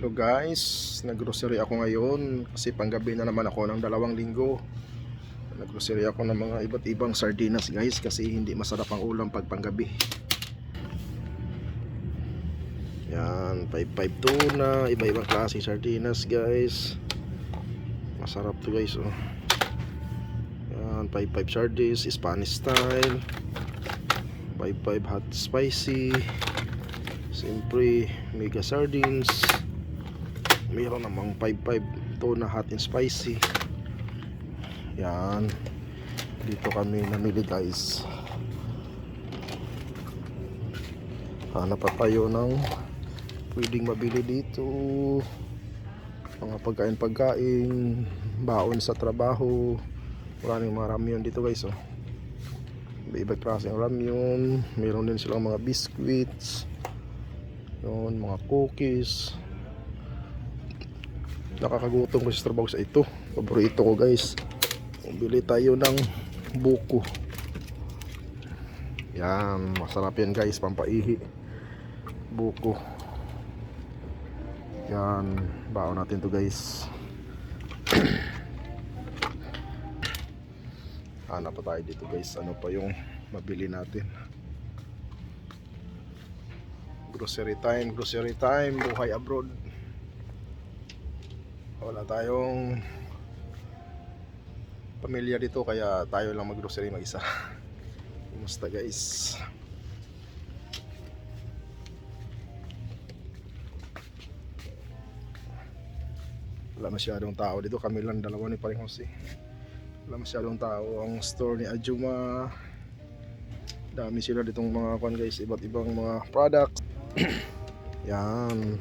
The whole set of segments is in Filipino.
Hello guys, naggrocery ako ngayon kasi panggabi na naman ako ng 2 linggo. Naggrocery ako ng mga iba't ibang sardinas guys kasi hindi masarap ang ulam pag panggabi. Yan, 5-5 tuna, iba-ibang klase sardinas guys. Masarap to guys oh. Yan, 5-5 sardines, Spanish style. 5-5 hot spicy. Siyempre, mega sardines. Mayroon namang 5-5 tuna hot and spicy. Yan, dito kami namili guys. Hanap pa tayo ng pwedeng mabili dito, mga pagkain, baon sa trabaho. Maraming mga ramyon dito guys oh. Iba-iba klaseng ramyon. Mayroon din silang mga biscuits, yun, mga cookies. Nakakagutom ko sa trabaho sa ito. Paborito ko guys. Bili tayo ng buko. Yan, masarap yan guys, pampaihi. Buko. Yan, baon natin to guys. Hanap pa tayo dito guys. Ano pa yung mabili natin? Grocery time, buhay abroad. Wala tayong pamilya dito kaya tayo lang mag-grocery mag-isa. Kumusta guys? Wala masyadong tao dito, kami lang dalawa ni Paring Jose. Wala masyadong tao. Ang store ni Ajuma, dami sila ditong mga kwan guys, iba't ibang mga products. Yan,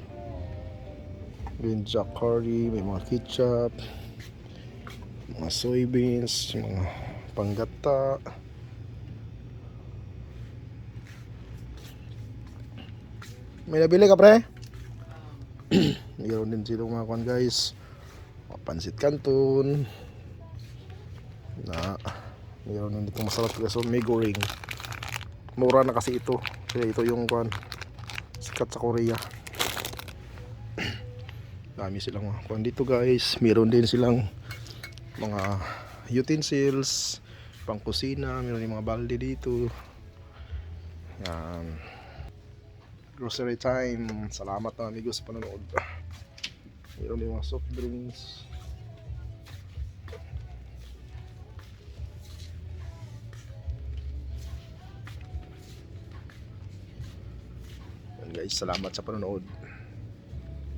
green jack curry, may mga ketchup, mga soybeans, mga panggata. May nabili ka pre? Mayroon din silang mga kwan guys, mga pansit canton na mayroon din dito masarap guys. So may goreng, mura na kasi ito, kaya ito yung kwan sikat sa Korea. Dami silang mga kwan dito guys. Mayroon din silang mga utensils pang kusina. Mayroon din mga balde dito. Yan, grocery time. Salamat mga amigos sa panonood. Mayroon din mga soft drinks. Yan guys, salamat sa panonood.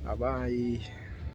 Bye bye.